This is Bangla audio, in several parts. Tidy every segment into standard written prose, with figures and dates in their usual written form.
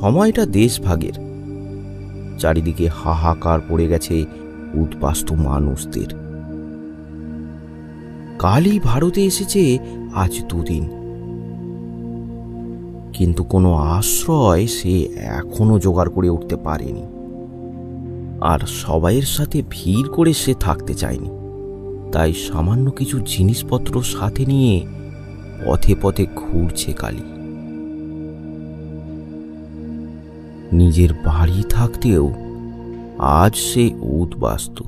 সময়টা দেশভাগের। চারিদিকে হাহাকার পড়ে গেছে উদ্বাস্তু মানুষদের। কালই ভারতে এসেছে আজ 2 দিন, কিন্তু কোনো আশ্রয় সে এখনো জোগাড় করে উঠতে পারেনি। আর সবাইয়ের সাথে ভিড় করে সে থাকতে চায়নি, তাই সামান্য কিছু জিনিসপত্র সাথে নিয়ে পথে পথে ঘুরছে কালী। নিজের বাড়ি থাকতেও আজ সে উদ্বাস্তু।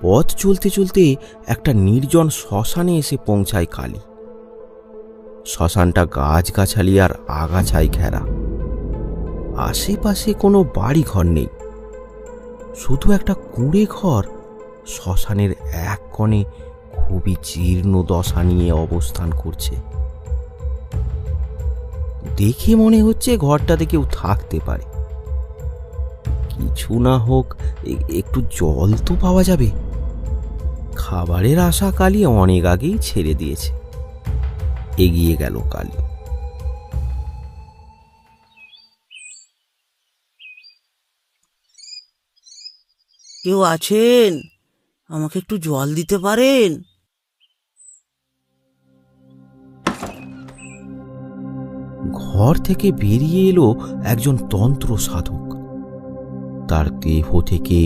পথ চলতে চলতে একটা নির্জন শ্মশানে এসে পৌঁছায় কালী। শ্মশানটা গাছগাছালি আর আগাছায় ঘেরা। আশেপাশে কোনো বাড়ি ঘর নেই, শুধু একটা কুঁড়ে ঘর শ্মশানের এক কোণে খুবই জীর্ণ দশা নিয়ে অবস্থান করছে। দেখে মনে হচ্ছে ঘরটাতে কেউ থাকতে পারে। কিছু না হোক একটু জল তো পাওয়া যাবে। খাবারের আশা কালী অনেক আগেই ছেড়ে দিয়েছে। এগিয়ে গেল কালী। কেউ আছেন? আমাকে একটু জল দিতে পারেন? ঘর থেকে বেরিয়ে এলো একজন তন্ত্র সাধক। তার দেহ থেকে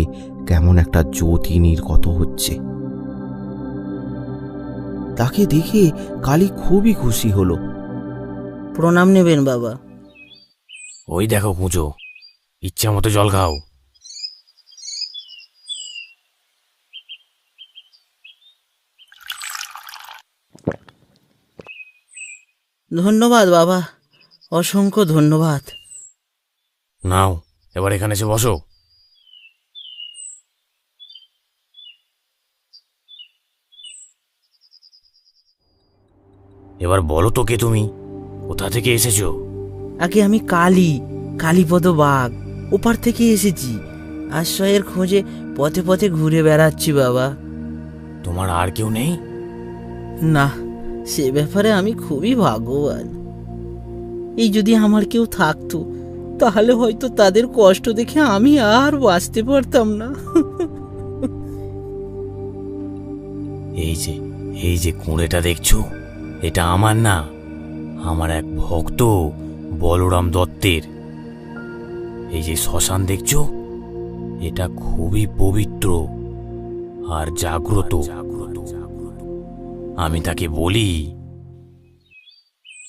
কেমন একটা জ্যোতি নির্গত হচ্ছে। তাকে দেখে কালী খুবই খুশি হলো। প্রণাম নেবেন বাবা। ওই দেখো পুজো, ইচ্ছা মতো জল খাও। ধন্যবাদ বাবা, অসংখ্য ধন্যবাদ। নাও, এবার এখানে এসে বসো। এবার বলো তো কে তুমি, কোথা থেকে এসেছো? আগে আমি কালীপদ বাঘ, ওপার থেকে এসেছি। আশ্রয়ের খোঁজে পথে পথে ঘুরে বেড়াচ্ছি বাবা। তোমার আর কেউ নেই? না, সে ব্যাপারে আমি খুবই ভাগ্যবান। এই যদি আমার কেউ থাকতো, তাহলে হয়তো তাদের কষ্ট দেখে আমি আর বাঁচতে পারতাম না। এই যে কুঁড়েটা দেখছো, এটা আমার না, আমার এক ভক্ত বলরাম দত্তের। এই যে শ্মশান দেখছো, এটা খুবই পবিত্র আর জাগ্রত। আমি তাকে বলি,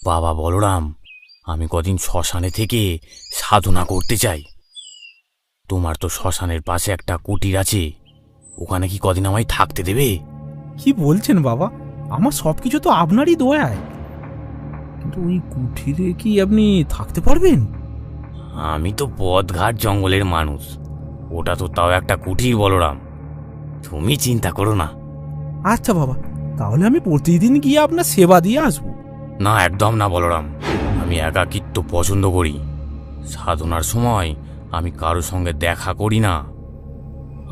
বাবা বলরাম, আমি কদিন শ্মশানে থেকে সাধনা করতে চাই। তোমার তো শ্মশানের পাশে একটা কুটির আছে, ওখানে কি কদিন আমায় থাকতে দেবে? কি বলছেন বাবা, আমার সবকিছু তো আপনারই দয়ায়। কিন্তু ওই কুঠিরে কি আপনি থাকতে পারবেন? আমি তো পথঘাট জঙ্গলের মানুষ, ওটা তো তাও একটা কুঠির বলরাম, তুমি চিন্তা করো না। আচ্ছা বাবা, তাহলে আমি প্রতিদিন গিয়ে আপনার সেবা দিয়ে আসবো। না, একদম না বলরাম, আমি একাকিত্ব পছন্দ করি। সাধনার সময় আমি কারোর সঙ্গে দেখা করি না।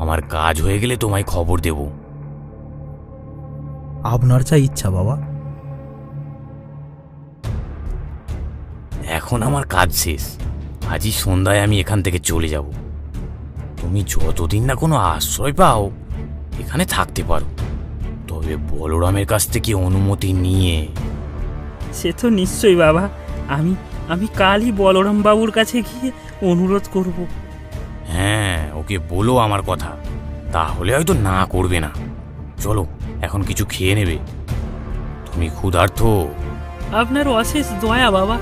আমার কাজ হয়ে গেলে তোমায় খবর দেব। আপনার যা ইচ্ছা বাবা। এখন আমার কাজ শেষ, আজই সন্ধ্যায় আমি এখান থেকে চলে যাব। তুমি যতদিন না কোনো আশ্রয় পাও এখানে থাকতে পারো, তবে বলরামের কাছ থেকে অনুমতি নিয়ে। সে তো নিশ্চয়ই বাবা, আমি কালই বলরাম বাবুর কাছে গিয়ে অনুরোধ করব। হ্যাঁ, ওকে বলো আমার কথা, তাহলে হয়তো না করবে না। চলো, এখন কিছু খেয়ে নেবে, তুমি ক্ষুধার্ত। আপনার অশেষ দয়া বাবা,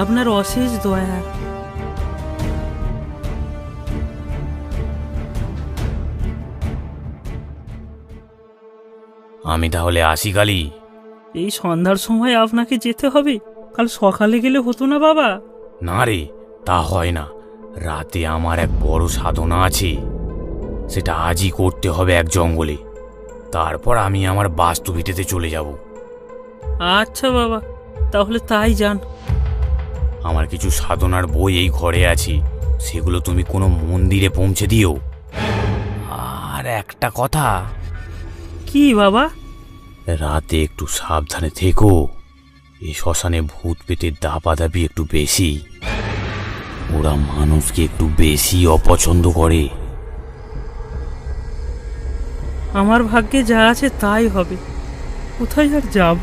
আপনার অশেষ দয়া। আমি তাহলে আসি কালী। এই সন্ধ্যার সময় আপনাকে যেতে হবে, কাল সকালে গেলে হতো না বাবা? না রে, তা হয় না। রাতে আমার এক বড় সাধনা আছে, সেটা আজই করতে হবে এক জঙ্গলে। তারপর আমি আমার বাস্তুভিটেতে চলে যাব। আচ্ছা বাবা, তাহলে তাই যান। আমার কিছু সাধনার বই এই ঘরে আছে, সেগুলো তুমি কোনো মন্দিরে পৌঁছে দিও। আর একটা কথা, কি বাবা? রাতে একটু সাবধানে থেকো, এই শ্মশানে ভূত পেটের দাপাদাপি একটু বেশি। ওরা মানুষকে একটু বেশি অপছন্দ করে। আমার ভাগ্যে যা আছে তাই হবে। কোথায় আর যাব?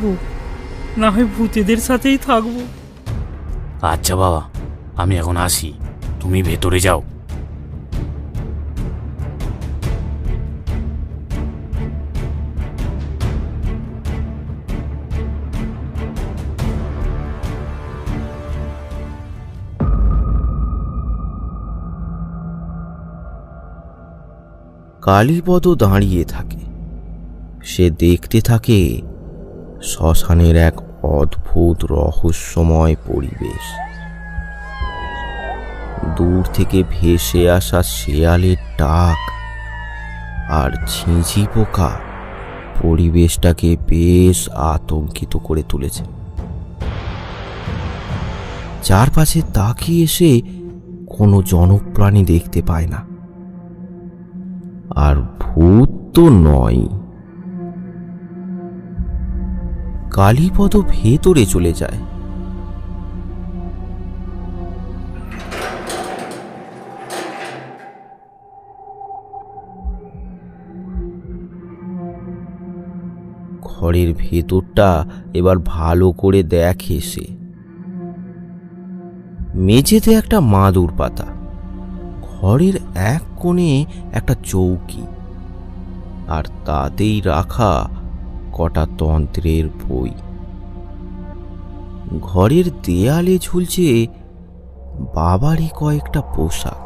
না হয় ভূতেদের সাথেই থাকবো। আচ্ছা বাবা, আমি এখন আসি, তুমি ভেতরে যাও। কালীপদ দাঁড়িয়ে থাকে। সে দেখতে থাকে শ্মশানের এক অদ্ভুত রহস্যময় পরিবেশ। দূর থেকে ভেসে আসা শেয়ালের ডাক আর ঝিঁঝি পোকা পরিবেশটাকে বেশ আতঙ্কিত করে তুলেছে। চারপাশে তাকিয়ে এসে কোনো জনপ্রাণী দেখতে পায় না, আর ভূত তো নয়। কালীপদ ভেতরে চলে যায়। ঘরের ভেতরটা এবার ভালো করে দেখে সে। মেঝেতে একটা মাদুর পাতা, ঘরের এক কোণে একটা চৌকি, আর তাতেই রাখা কটা তন্ত্রের বই। ঘরের দেয়ালে ঝুলছে বাবারই কয়েকটা পোশাক।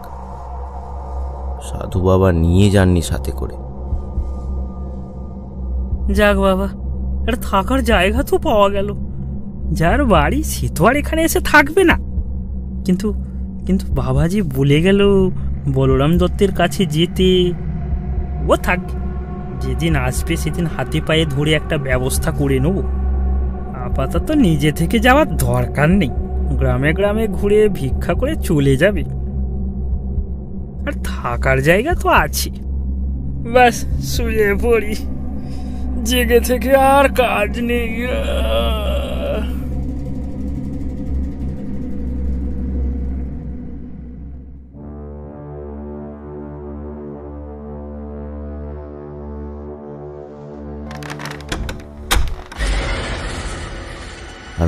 সাধু বাবা নিয়ে যাননি সাথে করে। যাক বাবা, একটা থাকার জায়গা তো পাওয়া গেল। যার বাড়ি সে তো আর এখানে এসে থাকবে না। কিন্তু কিন্তু বাবাজি বলে গেল বলরাম দত্তের কাছে যেতে। ও থাক, যেদিন আসবে সেদিন হাতে পায়ে ধরে একটা ব্যবস্থা করে নেব। আপাতত নিজে থেকে যাওয়ার দরকার নেই। গ্রামে গ্রামে ঘুরে ভিক্ষা করে চলে যাবে। আর থাকার জায়গা তো আছে। ব্যাস, শুয়ে পড়ি, জেগে থেকে আর কাজ নেই।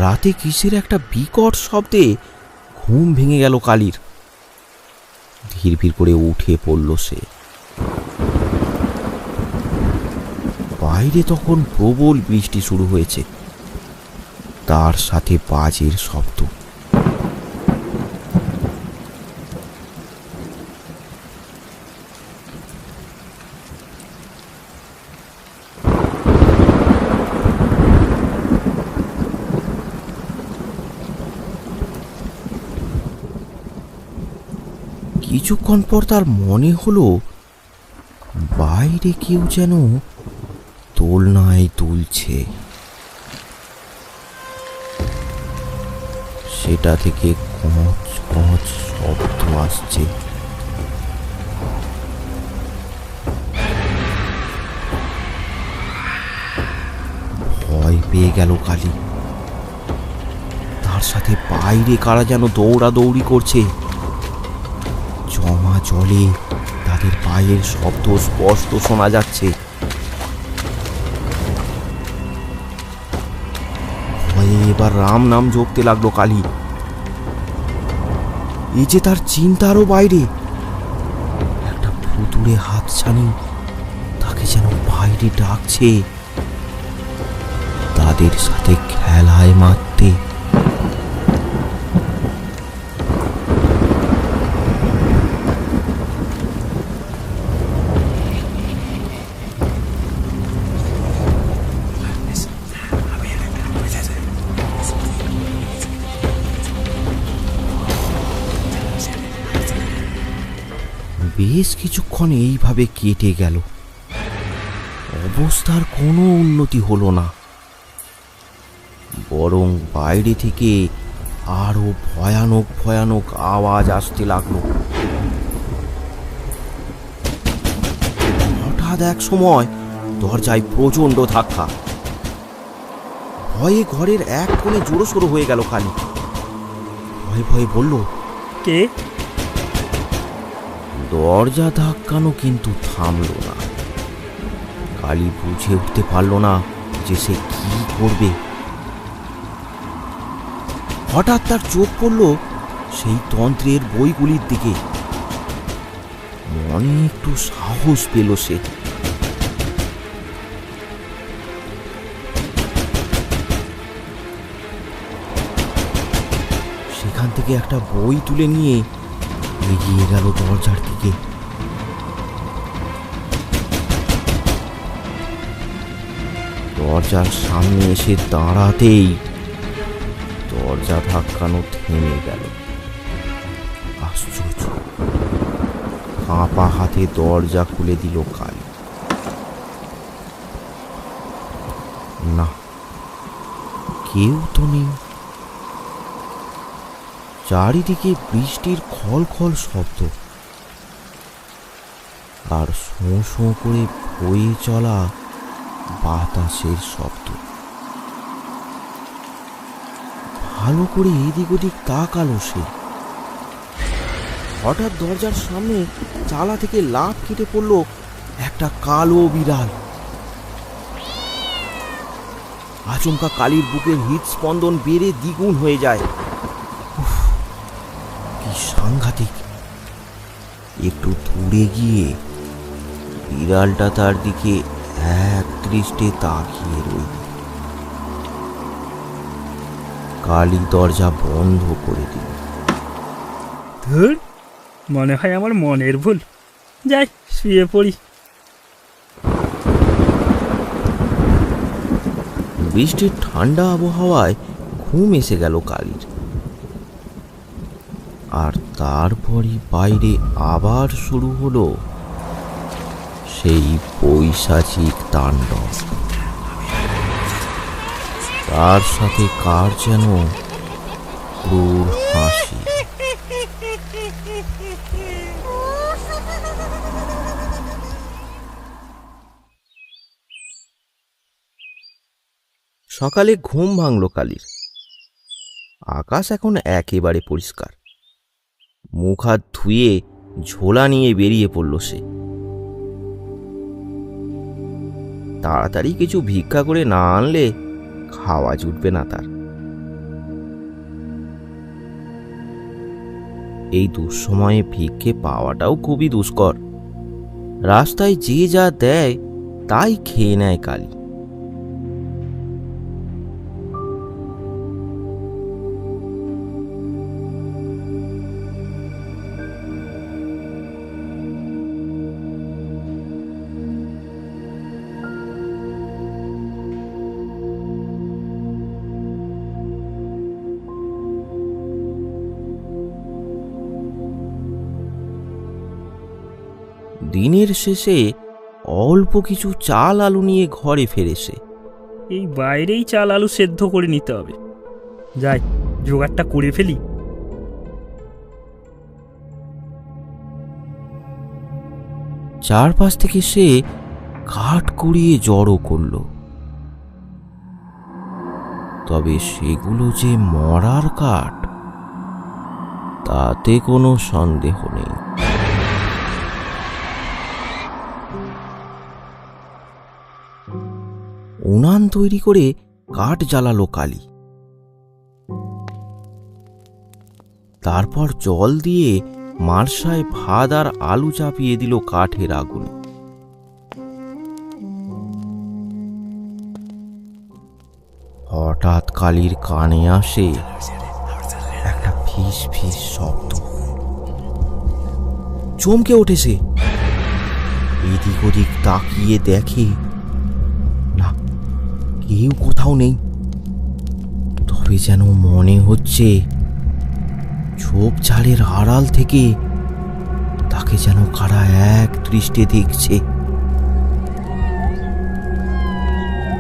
রাতে কিসের একটা বিকট শব্দে ঘুম ভেঙে গেল কালীর। ধীর ধীর করে উঠে পড়ল সে। বাইরে তখন প্রবল বৃষ্টি শুরু হয়েছে, তার সাথে বাজের শব্দ। কিছুক্ষণ পর তার মনে হলো বাইরে কেউ যেন দোলনায় দুলছে। সেটা থেকে কচ কচ শব্দ আসছে। ভয় পেয়ে গেল কালী। তার সাথে বাইরে কারা যেন দৌড়াদৌড়ি করছে। জমা জলে তাদের পায়ের শব্দ স্পষ্ট শোনা যাচ্ছে। ভয়ে এবার রাম নাম জপতে লাগলো কালী। এই যে তার চিন্তারও বাইরে। একটা ভুতুড়ে হাতছানি তাকে যেন বাইরে ডাকছে, তাদের সাথে খেলায় মারতে। বেশ কিছুক্ষণ এইভাবে কেটে গেল। অবস্থার কোনো উন্নতি হলো না, বরং বাইরে থেকে আরো ভয়ানক ভয়ানক আওয়াজ আসতে লাগলো। হঠাৎ এক সময় দরজায় প্রচণ্ড ধাক্কা। ভয়ে ঘরের এক কোণে জোড়োসড়ো হয়ে গেল কালী। ভয়ে ভয়ে বলল, কে? দরজা ধাক্কানো কিন্তু থামল না। কালী বুঝে উঠতে পারল না যে সে কি করবে। হঠাৎ তার চোখ পড়ল সেই তন্ত্রের বইগুলির দিকে। মনে একটু সাহস পেল সে। সেখান থেকে একটা বই তুলে নিয়ে এগিয়ে গেল দরজার দিকে। দরজার সামনে এসে দাঁড়াতেই দরজা ধাক্কানো থেমে গেল। আশ্চর্য! কাঁপা হাতে দরজা খুলে দিল কালী। না, কেউ তো নেই। চারিদিকে বৃষ্টির খলখল শব্দ আর শোঁ শোঁ করে বয়ে চলা বাতাসের শব্দ। ভালো করে এদিক ওদিক তাকালো সে। হঠাৎ দরজার সামনে চালা থেকে লাফ কেটে পড়ল একটা কালো বিড়াল। আচমকা কালীর বুকের হৃদস্পন্দন বেড়ে দ্বিগুণ হয়ে যায়। কি সাংঘাতিক! একটু দূরে গিয়ে বিড়ালটা তার দিকে এক দৃষ্টে তাকিয়ে রইল। কালী দরজা বন্ধ করে দিল। ধুর, মনে হয় আমার মনের ভুল। যাই, শুয়ে পড়ি। বৃষ্টির ঠান্ডা আবহাওয়ায় ঘুম এসে গেল কালীর। আর তারপরই বাইরে আবার শুরু হলো সেই পৈশাচিক তাণ্ডব। তার সাথে কার যেন ক্রূর হাসি। সকালে ঘুম ভাঙল কালীর। আকাশ এখন একেবারে পরিষ্কার। মুখ হাত ধুয়ে ঝোলা নিয়ে বেরিয়ে পড়ল সে। তাড়াতাড়ি কিছু ভিক্ষা করে না আনলে খাওয়া জুটবে না তার। এই দুঃসময়ে ভিক্ষে পাওয়াটাও খুবই দুষ্কর। রাস্তায় যে যা দেয় তাই খেয়ে নেয় কালী। দিনের শেষে অল্প কিছু চাল আলু নিয়ে ঘরে ফেরে সে। এই বাইরেই চাল আলু সেদ্ধ করে নিতে হবে। যাই, জোগাড়টা করে ফেলি। চারপাশ থেকে সে কাঠ কুড়িয়ে জড়ো করল। তবে সেগুলো যে মরার কাঠ তাতে কোনো সন্দেহ নেই। উনান তৈরি করে কাঠ জ্বালালো কালী। তারপর জল দিয়ে মার্শায় ভাত আর আলু চাপিয়ে দিল কাঠের আগুনে। হঠাৎ কালীর কানে আসে একটা ফিস ফিস শব্দ। চমকে ওঠে সে। এদিক ওদিক তাকিয়ে দেখে না, কেউ কোথাও নেই। তবে যেন মনে হচ্ছে ঝোপঝাড়ের আড়াল থেকে তাকে যেন কারা এক দৃষ্টে দেখছে।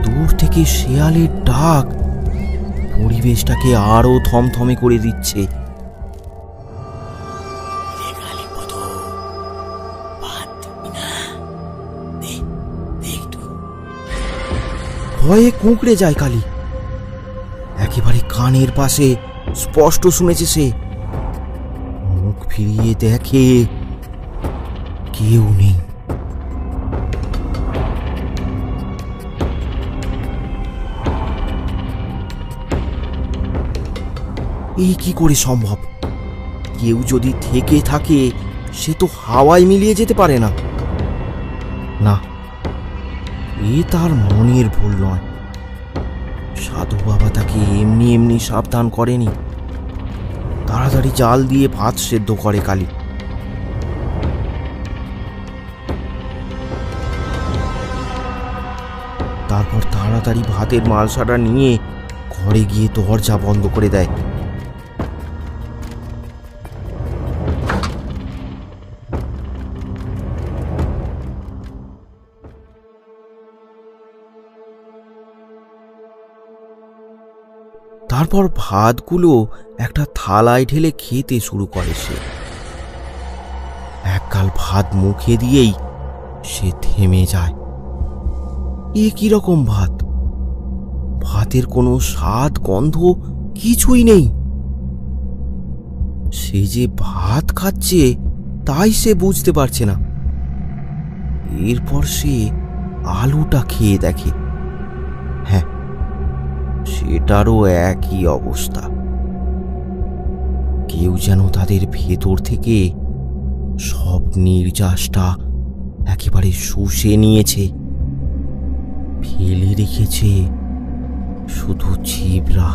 দূর থেকে শেয়ালের ডাক পরিবেশটাকে আরো থমথমে করে দিচ্ছে। ভয়ে কুঁকড়ে যায় কালী। কানের পাশে স্পষ্ট শুনেছে সে। মুখ ফিরিয়ে দেখে কেউ নেই। এই কি করে সম্ভব? কেউ যদি থেকে থাকে সে তো হাওয়ায় মিলিয়ে যেতে পারে না। না, এ তার মনের ভুল নয়। সাধু বাবা তাকে এমনি এমনি সাবধান করেনি। তাড়াতাড়ি জাল দিয়ে ভাত সেদ্ধ করে কালী। তারপর তাড়াতাড়ি ভাতের মালসাটা নিয়ে ঘরে গিয়ে দরজা বন্ধ করে দেয়। তারপর ভাতগুলো একটা থালায় ঢেলে খেতে শুরু করে সে। এক গাল ভাত মুখে দিয়েই সে থেমে যায়। এ কিরকম ভাত? ভাতের কোনো স্বাদ গন্ধ কিছুই নেই। সে যে ভাত খাচ্ছে তাই সে বুঝতে পারছে না। এরপর সে আলুটা খেয়ে দেখে। হ্যাঁ, সেটারও একই অবস্থা। কেউ যেন তাদের ভেতর থেকে সব নির্যাসটা একেবারে শুষে নিয়েছে, ফেলে রেখেছে শুধু ছিবড়া।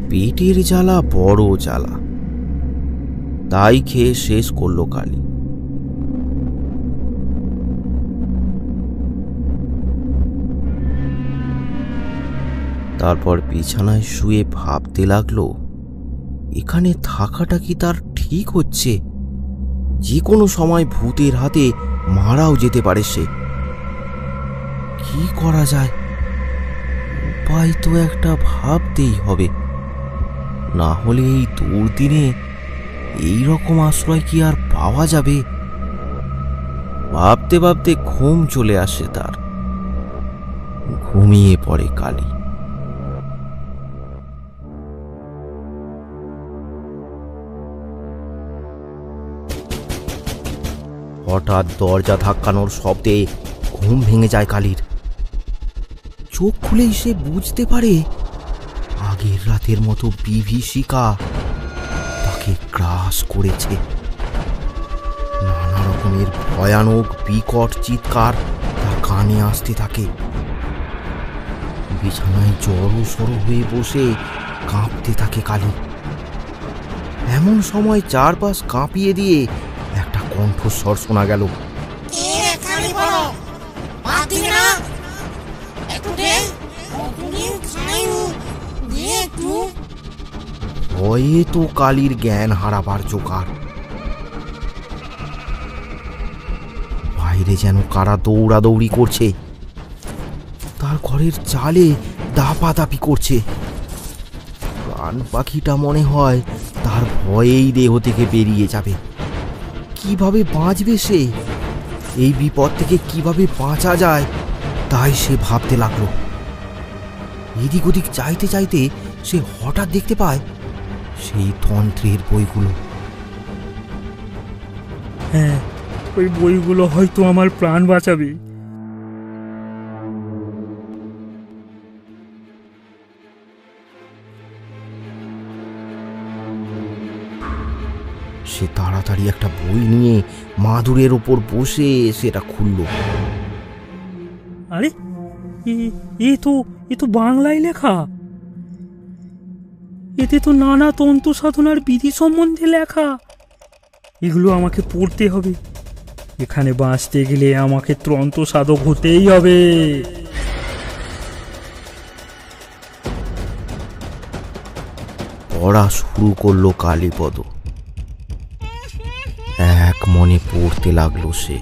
পেটের জ্বালা বড় জ্বালা, তাই খেয়ে শেষ করলো কালী। তারপর বিছানায় শুয়ে ভাবতে লাগলো, এখানে থাকাটা কি তার ঠিক হচ্ছে? যে কোনো সময় ভূতের হাতে মারাও যেতে পারে সে। কি করা যায়? উপায় তো একটা ভাবতেই হবে, না হলে এই দুর্দিনে এই রকম আশ্রয় কি আর পাওয়া যাবে? ভাবতে ভাবতে ঘুম চলে আসে তার। ঘুমিয়ে পড়ে কালী। হঠাৎ দরজা ধাক্কানোর শব্দে ঘুম ভেঙে যায় কালীর। চোখ খুলেই সে বুঝতে পারে আগের রাতের মতো বিভীষিকা তাকে গ্রাস করেছে। নানা রকমের ভয়ানক বিকট চিৎকার তার কানে আসতে থাকে। বিছানায় জড়সড় হয়ে বসে কাঁপতে থাকে কালী। এমন সময় চারপাশ কাঁপিয়ে দিয়ে একটা কণ্ঠস্বর শোনা গেল। ভয়ে তো কালীর জ্ঞান হারাবার জোগাড়। বাইরে যেন কারা দৌড়াদৌড়ি করছে, তার ঘরের চালে দাপাদাপি করছে। প্রাণ পাখিটা মনে হয় তার ভয়েই দেহ থেকে বেরিয়ে যাবে। কিভাবে বাঁচবে সে? এই বিপদ থেকে কিভাবে বাঁচা যায় তাই সে ভাবতে লাগলো। এদিক ওদিক চাইতে চাইতে সে হঠাৎ দেখতে পায় সেই তন্ত্রের বইগুলো। হ্যাঁ, ওই বইগুলো হয়তো আমার প্রাণ বাঁচাবে। সে তাড়াতাড়ি একটা বই নিয়ে মাদুরের ওপর বসে সেটা খুলল। আরে, এ তো বাংলায় লেখা। এতে তো নানা তন্ত্র সাধনার বিধি সম্বন্ধে লেখা। এগুলো আমাকে পড়তে হবে। এখানে বাঁচতে গেলে আমাকে তন্ত্র সাধক হতেই হবে। পড়া শুরু করলো কালীপদ। এক মনে পড়তে লাগলো সে।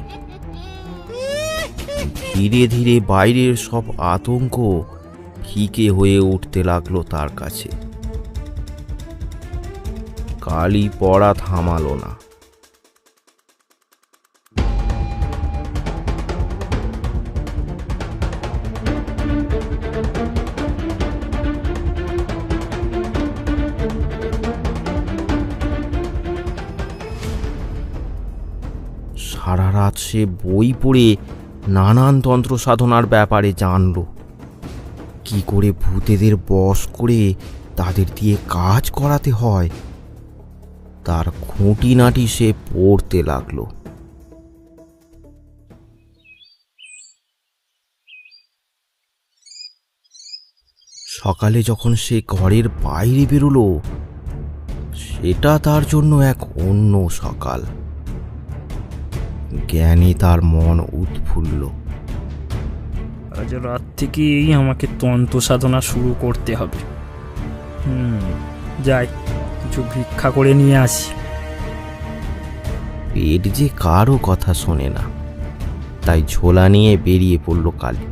ধীরে ধীরে বাইরের সব আতঙ্ক ফিকে হয়ে উঠতে লাগলো তার কাছে। কালী পড়া থামালো না। সারা রাত সে বই পড়ে নানান তন্ত্র সাধনার ব্যাপারে জানল। কি করে ভূতেদের বশ করে তাদের দিয়ে কাজ করাতে হয় তার খুঁটিনাটি সে পড়তে লাগলো। সকালে যখন সে ঘরের বাইরে বেরোলো, সেটা তার জন্য এক অন্য সকাল। জ্ঞানে তার মন উৎফুল্ল। আজ রাত থেকেই আমাকে তন্ত্র সাধনা শুরু করতে হবে। যাই, কিছু ভিক্ষা করে নিয়ে আসি। পেট যে কারো কথা শোনে না, তাই ঝোলা নিয়ে বেরিয়ে পড়ল কালী।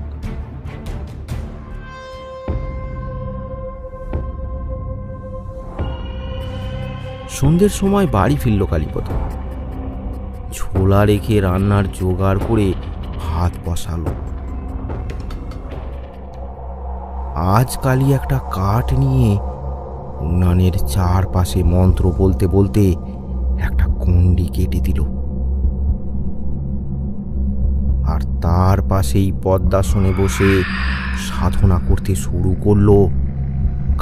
সন্ধ্যের সময় বাড়ি ফিরল কালীপদ। ঝোলা রেখে রান্নার জোগাড় করে ভাত বসালো। আজ কালী একটা কাঠ নিয়ে উনানের চারপাশে মন্ত্র বলতে বলতে একটা কুণ্ডি কেটে দিল, আর তার পাশেই পদ্মাসনে বসে সাধনা করতে শুরু করলো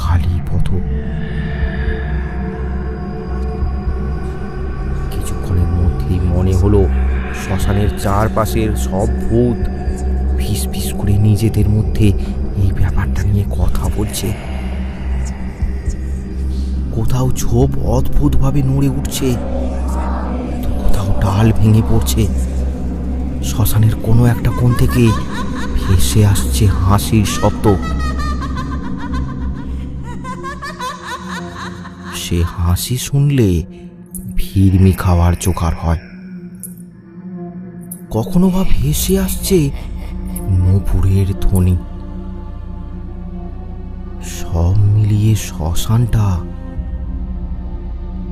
কালীপদ। কিছুক্ষণের মধ্যেই মনে হলো শ্মশানের চারপাশের সব ভূত ফিস ফিস করে নিজেদের মধ্যে এই ব্যাপারটা নিয়ে কথা বলছে। কোথাও ঝোপ অদ্ভুতভাবে নড়ে উঠছে, তো কোথাও ডাল ভেঙে পড়ছে। শ্মশানের কোনো একটা কোণ থেকে ভেসে আসছে হাসির শব্দ। সে হাসি শুনলে ভিড়মি খাওয়ার জোগাড় হয়। কখনো বা ভেসে আসছে নূপুরের ধ্বনি। সব মিলিয়ে শ্মশানটা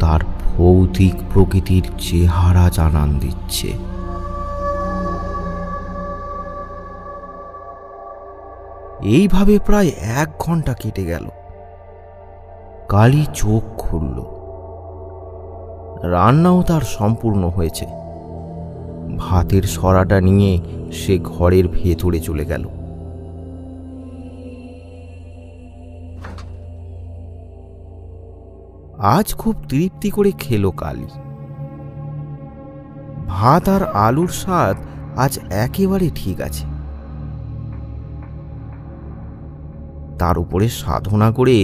তার ভৌতিক প্রকৃতির চেহারা জানান দিচ্ছে। এইভাবে প্রায় 1 ঘন্টা কেটে গেল। কালী চোখ খুলল। রান্নাও তার সম্পূর্ণ হয়েছে। ভাতের সরাটা নিয়ে সে ঘরের ভেতরে চলে গেল। আজ খুব তৃপ্তি করে খেলো কালী। ভাত আর আলুর স্বাদ আজ একেবারে ঠিক আছে। তার উপরে সাধনা করে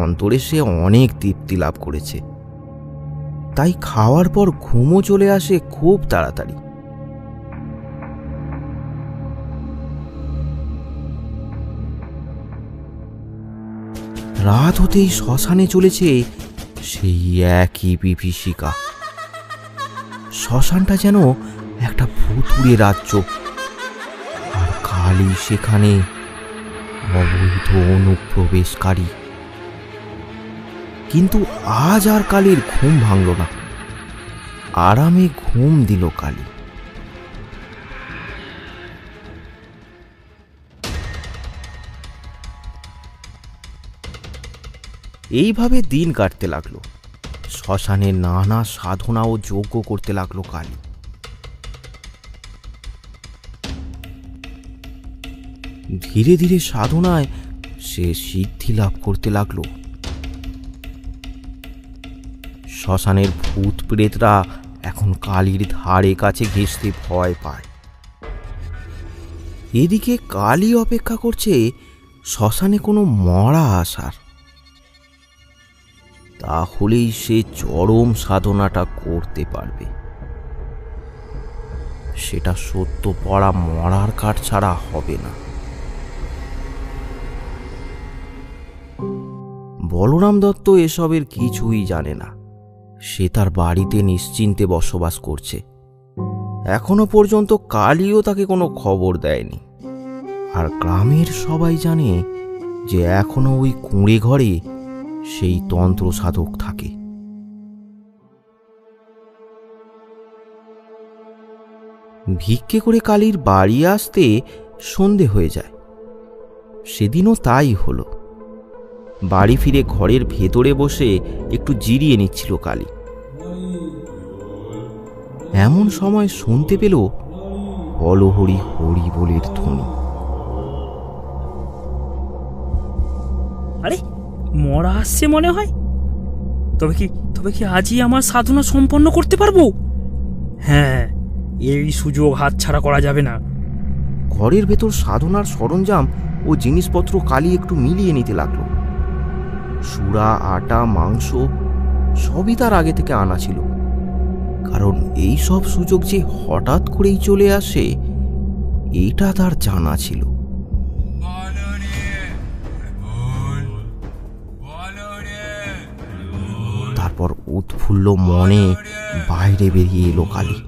অন্তরে সে অনেক তৃপ্তি লাভ করেছে, তাই খাওয়ার পর ঘুমও চলে আসে খুব তাড়াতাড়ি। রাত হতেই শ্মশানে চলেছে সেই একই বিভীষিকা। শ্মশানটা যেন একটা ভুতুড়ে রাজ্য, আর কালী সেখানে অবৈধ অনুপ্রবেশকারী। কিন্তু আজ আর কালীর ঘুম ভাঙল না, আরামে ঘুম দিল কালী। এইভাবে দিন কাটতে লাগলো। শ্মশানে নানা সাধনা ও যজ্ঞ করতে লাগলো কালী। ধীরে ধীরে সাধনায় সে সিদ্ধি লাভ করতে লাগলো। শ্মশানের ভূত প্রেতরা এখন কালীর ধারে কাছে ঘেঁষতে ভয় পায়। এদিকে কালী অপেক্ষা করছে শ্মশানে কোনো মরা আসার। তাহলেই সে চরম সাধনাটা করতে পারবে। সেটা সত্য পড়া মরার কাঠ ছাড়া হবে না। বলরাম দত্ত এসবের কিছুই জানে না। সে তার বাড়িতে নিশ্চিন্তে বসবাস করছে। এখনো পর্যন্ত কালীও তাকে কোনো খবর দেয়নি। আর গ্রামের সবাই জানে যে এখনো ওই কুঁড়ে ঘরে সেই তন্ত্র সাধক থাকে। ভিক্ষে করে কালীর বাড়ি আসতে সন্ধে হয়ে যায়। সেদিনও তাই হলো। বাড়ি ফিরে ঘরের ভেতরে বসে একটু জিরিয়ে নিচ্ছিল কালী। এমন সময় শুনতে পেল হলহরি হরিবোলের ধ্বনি। আরে মরা আসছে মনে হয়। তবে কি আজই আমার সাধনা সম্পন্ন করতে পারবো? হ্যাঁ, এই সুযোগ হাতছাড়া করা যাবে না। ঘরের ভেতর সাধনার সরঞ্জাম ও জিনিসপত্র কালী একটু মিলিয়ে নিতে লাগলো। সুরা, আটা, মাংস সবই তার আগে থেকে আনা ছিল, কারণ এই সব সুযোগ যে হঠাৎ করেই চলে আসে এটা তার জানা ছিল। তারপর উৎফুল্ল মনে বাইরে বেরিয়ে এলো কালী।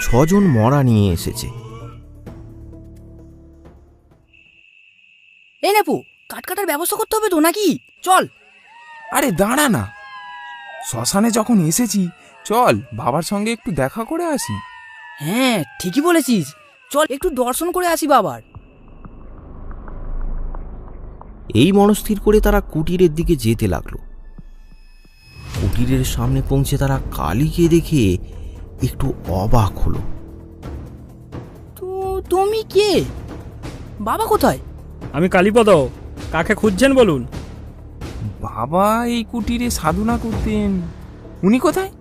ছজন মরা নিয়ে এসেছে। এই নেপু, কাটার ব্যবস্থা করতে হবে তো নাকি? চল। আরে দাঁড়া না, শ্মশানে যখন এসেছি চল বাবার সঙ্গে একটু দেখা করে আসি। হ্যাঁ ঠিকই বলেছিস, চল একটু দর্শন করে আসি বাবার। এই মনস্থির করে তারা কুটিরের দিকে যেতে লাগলো। কুটিরের সামনে পৌঁছে তারা কালীকে দেখে একটু অবাক হলো। তো তুমি কে? বাবা কোথায়? আমি কালীপদ। কাকে খুঁজছেন বলুন? বাবা এই কুটিরে সাধনা করতেন, উনি কোথায়?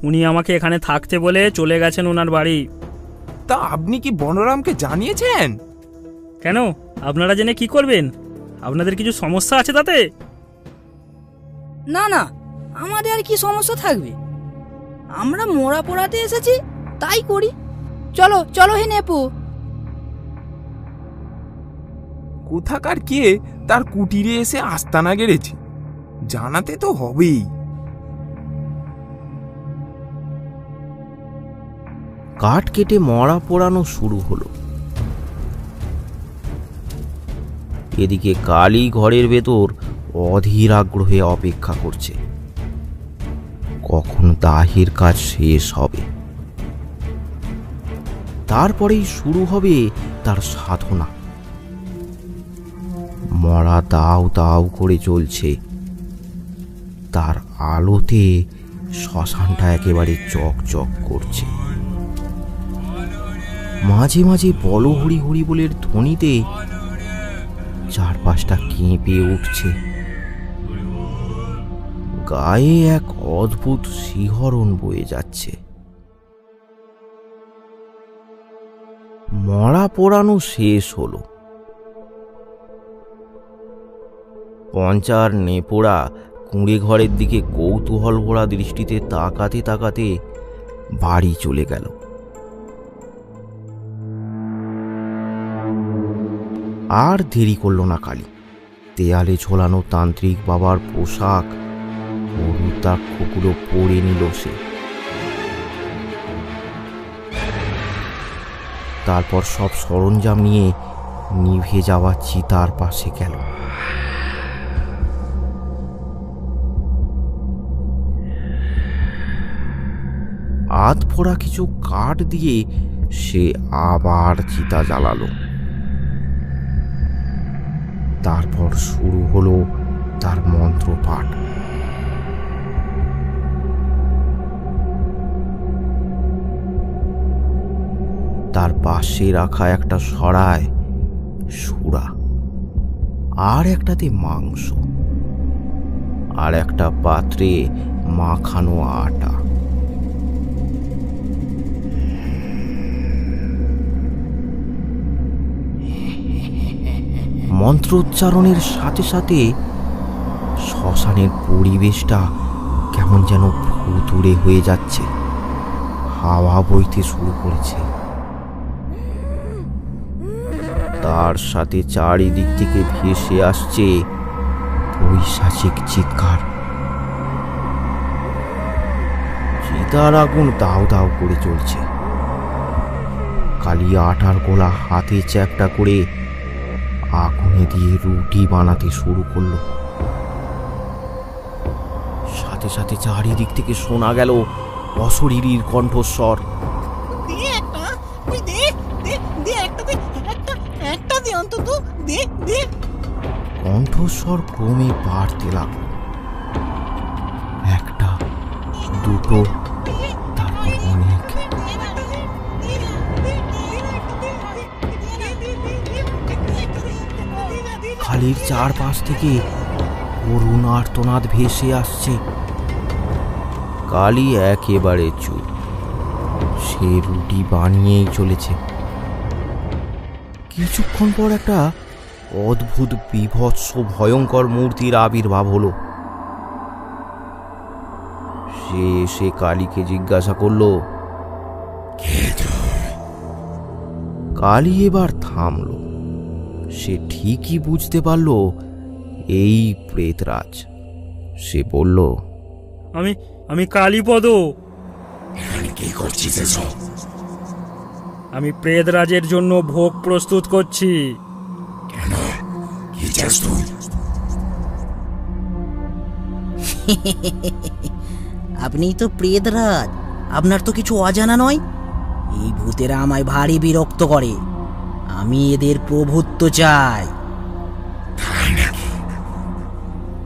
উনি আমাকে এখানে থাকতে বলে চলে গেছেন ওনার বাড়ি। তা আপনি কি বনরামকে জানিয়েছেন? কেন, আপনারা জেনে কি করবেন? আপনাদের কিছু সমস্যা আছে তাতে? না না, আমাদের আর কি সমস্যা থাকবে? আমরা মোড়া পোড়াতে এসেছি, তাই করি। চলো চলো হে নেপু। কোথাকার কে তার কুটিরে এসে আস্তানা গেড়েছে, জানাতে তো হবেই। কাঠ কেটে মরা পোড়ানো শুরু হলো। এদিকে কালী ঘরের ভেতর অধীর আগ্রহে অপেক্ষা করছে কখন দাহের কাজ শেষ হবে। তারপরেই শুরু হবে তার সাধনা। মরা দাউ দাউ করে চলছে, তার আলোতে শ্মশানটা একেবারে চকচক করছে। মাঝে মাঝে বলো হরি হরি বলের ধ্বনিতে চারপাশটা কেঁপে উঠছে। গায়ে এক অদ্ভুত শিহরণ বয়ে যাচ্ছে। মরা পোড়ানো শেষ হলো। পঞ্চার নেপোড়া কুঁড়ে ঘরের দিকে কৌতূহল ভরা দৃষ্টিতে তাকাতে তাকাতে বাড়ি চলে গেল। আর দেরি করল না কালী। দেয়ালে ঝোলানো তান্ত্রিক বাবার পোশাক রুদ্রাক্ষগুলো পরে নিল সে। তারপর সব সরঞ্জাম নিয়ে নিভে যাওয়া চিতার পাশে গেল। আধ ফোড়া কিছু কাঠ দিয়ে সে আবার চিতা জ্বালালো। তারপর শুরু হলো তার মন্ত্র পাঠ। তার পাশে রাখা একটা সরায় সুরা, আর একটাতে মাংস, আর একটা পাত্রে মাখানো আটা। মন্ত্রোচ্চারণের সাথে সাথে শ্মশানের পরিবেশটা কেমন যেন ভুতুড়ে হয়ে যাচ্ছে। হাওয়া বইতে শুরু করেছে। তার সাথে চারিদিক থেকে ভেসে আসছে পৈশাচিক চিৎকার। চিতার আগুন দাউ দাউ করে চলছে। কালী আটার গোলা হাতে চ্যাপটা করে আগুনে দিয়ে রুটি বানাতে শুরু করলো। সাথে সাথে চারিদিক থেকে শোনা গেল অশরীরীর কণ্ঠস্বর। কণ্ঠস্বর ক্রমে বাড়তে লাগল। একটা, দুটো, তারপর অনেক। খালির চারপাশ থেকে করুণ আর্তনাদ ভেসে আসছে। কালী একেবারে চুপ, সে রুটি বানিয়েই চলেছে। কিছুক্ষণ পর একটা অদ্ভুত বিভৎস ভয়ঙ্কর মূর্তির আবির্ভাব হলো। সে কালীকে জিজ্ঞাসা করলো, কালী এবার থামল। সে ঠিকই বুঝতে পারল এই প্রেতরাজ। সে বলল, আমি কালীপদ। কি করছিস এসব? আমি প্রেতরাজের জন্য ভোগ প্রস্তুত করছি। কেন? কি চাস তুই? আপনিই তো প্রেতরাজ, আপনার তো কিছু অজানা নয়। এই ভূতেরা আমায় ভারী বিরক্ত করে, আমি এদের প্রভুত্ব চাই। তাই নাকি?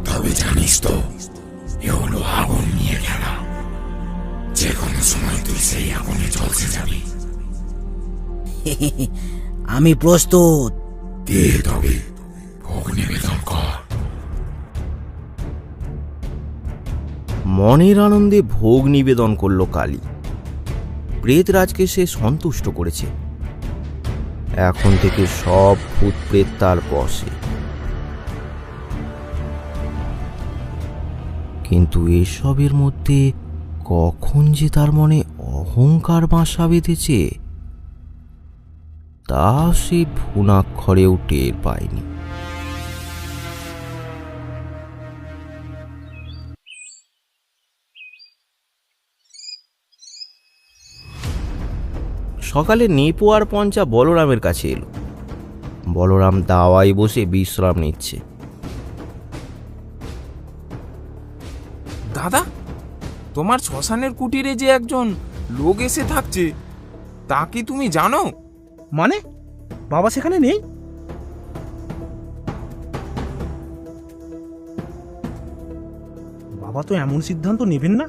তবে জানিস তো, এ হলো আগুন নিয়ে খেলা। যে কোনো সময় তুই সেই আগুনে ঝলসে যাবি। আমি প্রস্তুত। দে তবে ভোগ নিবেদন কর। মনের আনন্দে ভোগ নিবেদন করল কালী। প্রেতরাজকে সে সন্তুষ্ট করেছে। এখন থেকে সব ভূত প্রেত তার বশে। কিন্তু এসবের মধ্যে কখন যে তার মনে অহংকার বাসা বেঁধেছে তা সে ভুনাক্ষরেও টের পায়নি। সকালে নেপো আর পঞ্চা বলরামের কাছে এলো। বলরাম দাওয়ায় বসে বিশ্রাম নিচ্ছে। দাদা, তোমার শ্মশানের কুটিরে যে একজন লোক এসে থাকছে, তা কি তুমি জানো? মানে বাবা সেখানে নেই? বাবা তো এমন সিদ্ধান্ত নেবেন না।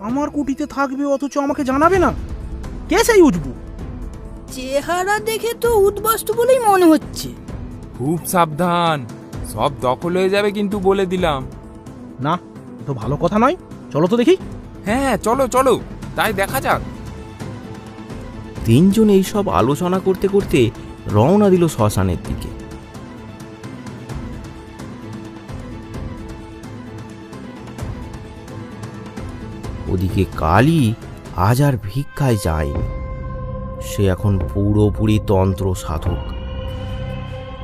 আমার কুটিতে থাকবে অথচ আমাকে জানাবে না। কে সেই উঠবু? চেহারা দেখে তো উদ্বাস্তু বলেই মনে হচ্ছে। খুব সাবধান, সব দখল হয়ে যাবে কিন্তু, বলে দিলাম। না, তো ভালো কথা নয়। চলো তো দেখি। হ্যাঁ, চলো চলো, তাই দেখা যাক। তিনজন এইসব আলোচনা করতে করতে রওনা দিল শ্মশানের দিকে। ওদিকে কালী আজ আর ভিক্ষায় যায়নি। সে এখন পুরোপুরি তন্ত্র সাধক।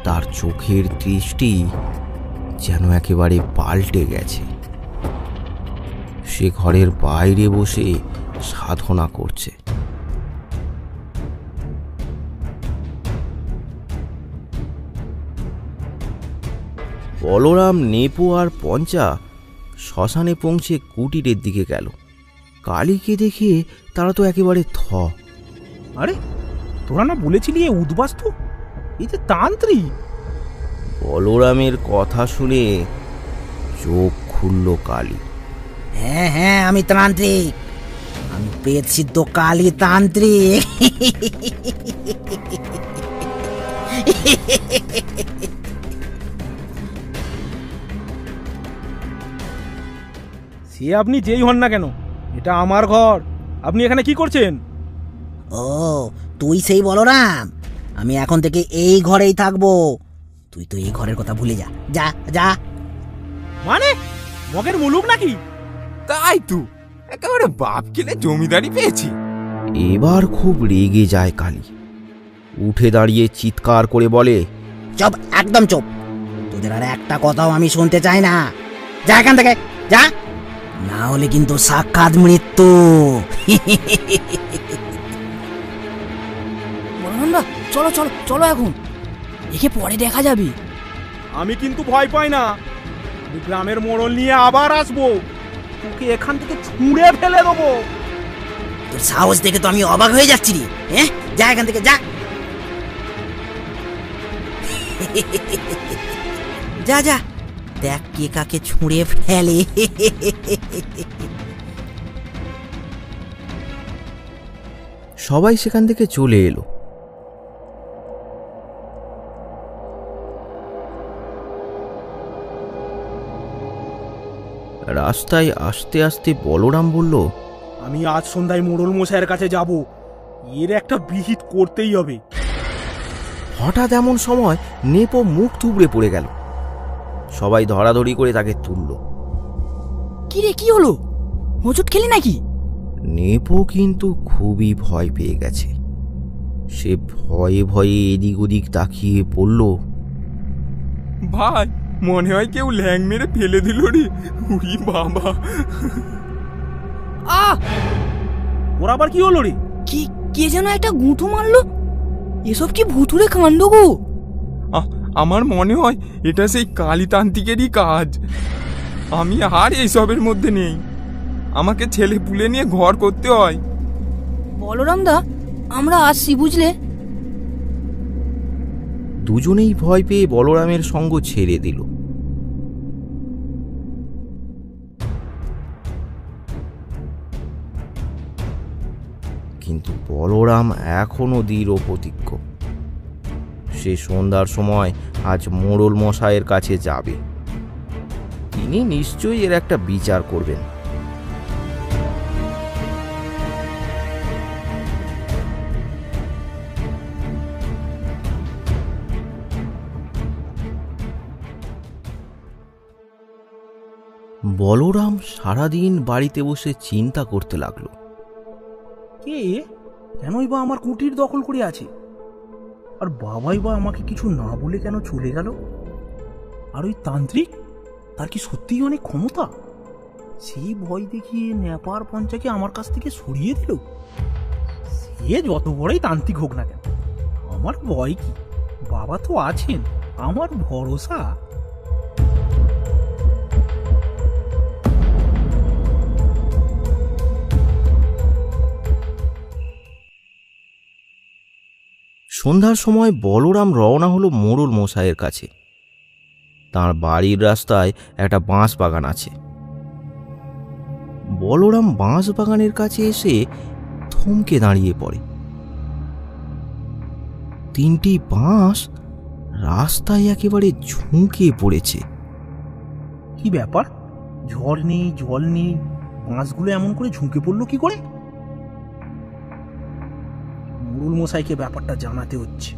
তার চোখের দৃষ্টি যেন একেবারে পাল্টে গেছে। সে ঘরের বাইরে বসে সাধনা করছে। বলরাম, নেপো আর পঞ্চা শ্মশানে পৌঁছে কুটিরের দিকে গেল। কালীকে দেখে তারা তো একেবারে আরে, তোরা না বলেছিলি এ উদ্বাস্তু? এই যে তান্ত্রিক। বলরামের কথা শুনে চোখ খুলল কালী। হ্যাঁ হ্যাঁ, আমি তান্ত্রিক। আমি প্রেত সিদ্ধ কালী তান্ত্রিক। সে আপনি যেই হন না কেন, এটা আমার ঘর। আপনি এখানে কি করছেন? ও, তুই সেই বলরাম? আমি এখন থেকে এই ঘরেই থাকবো। তুই তো এই ঘরের কথা ভুলে যা। যা যা। মানে মগের মুলুক নাকি? তাই তো, একেবারে বাপ কিনে জমিদারি পেয়েছি। এবার খুব রেগে যায় কালী। উঠে দাঁড়িয়ে চিৎকার করে বলে, চুপ, একদম চুপ। তোদের আর একটা কথাও আমি শুনতে চাই না। যা এখান থেকে, যা, না হলে কিন্তু সাক্ষাৎ মৃত্যু। বলরামদা, চলো চলো চলো, এখন একে পরে দেখা যাবে। আমি কিন্তু ভয় পাই না। আমি গ্রামের মোড়ল নিয়ে আবার আসবো। তোকে এখান থেকে ছুঁড়ে ফেলে দেবো। তোর সাহস দেখে তো আমি অবাক হয়ে যাচ্ছি রে। হ্যাঁ, যা এখান থেকে, যা। যা যা, দেখ কে কাকে ছুঁড়ে ফেলে। সবাই সেখান থেকে চলে এলো। রাস্তায় আস্তে আস্তে বলরাম বলল, আমি আজ সন্ধ্যায় মোড়ল মশাইয়ের কাছে যাব, এর একটা বিহিত করতেই হবে। হঠাৎ এমন সময় নেপো মুখ থুবড়ে পড়ে গেল। সবাই ধরাধরি করে তাকে তুলল। কি রে, কি হলো? হোঁচট খেলি নাকি? নেপো কিন্তু খুবই ভয় পেয়ে গেছে। সে ভয়ে ভয়ে এদিক ওদিক তাকিয়ে পড়ল। ভাই, মনে হয় কেউ ল্যাং মেরে ফেলে দিল রে। উড়ি বাবা! আহ! ওর আবার কি হলো রে? কি, কে যেন একটা গুঁতো মারলো। এসব কি ভুতুরে কাণ্ড গো? আমার মনে হয় এটা সেই কালীতান্ত্রিকেরই কাজ। আমি আর এইসবের মধ্যে নেই। আমাকে ছেলে পুলে নিয়ে ঘর করতে হয়। বলরাম দা, আমরা আসছি বুঝলে। দুজনেই ভয় পেয়ে বলরামের সঙ্গ ছেড়ে দিল। কিন্তু বলরাম এখনো দৃঢ় প্রতিজ্ঞ। সে সন্ধ্যার সময় আজ মোড়ল মশাইয়ের কাছে যাবে। তিনি নিশ্চয়ই এর একটা বিচার করবেন। বলরাম সারাদিন বাড়িতে বসে চিন্তা করতে লাগলো। কে, কেনই বা আমার কুটির দখল করে আছে? আর বাবাই বা আমাকে কিছু না বলে কেন চলে গেল? আর ওই তান্ত্রিক, তার কি সত্যিই অনেক ক্ষমতা? সেই ভয় দেখিয়ে নেপার পঞ্চাকে আমার কাছ থেকে সরিয়ে দিল। সে যত বড়ই তান্ত্রিক হোক না কেন, আমার ভয় কি? বাবা তো আছেন, আমার ভরসা। সন্ধ্যার সময় বলরাম রওনা হলো মোড়ল মশাইয়ের কাছে। তার বাড়ির রাস্তায় একটা বাঁশ বাগান আছে। বলরাম বাঁশ বাগানের কাছে এসে থমকে দাঁড়িয়ে পড়ে। তিনটি বাঁশ রাস্তায় একেবারে ঝুঁকে পড়েছে। কি ব্যাপার? ঝড় নেই, জল নেই, বাঁশগুলো এমন করে ঝুঁকে পড়লো কি করে? মোড়ল মশাইকে ব্যাপারটা জানাতে হচ্ছে।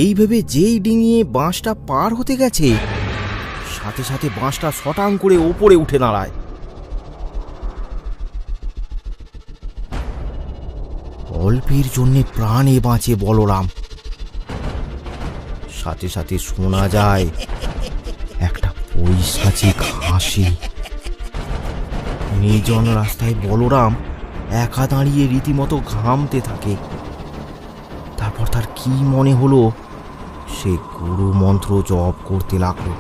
এই ভেবে যেই ডিঙিয়ে বাঁশটা পার হতে গেছে, সাথে সাথে বাঁশটা শটাং করে ওপরে উঠে দাঁড়ায়। অল্পের জন্য প্রাণে বাঁচে বলরাম। সাথে সাথে শোনা যায় একটা পৈশাচিক হাসি। নির্জন রাস্তায় বলরাম একা দাঁড়িয়ে রীতিমতো ঘামতে থাকে। তারপর তার কি মনে হলো, সে গুরু মন্ত্র জপ করতে লাগলো।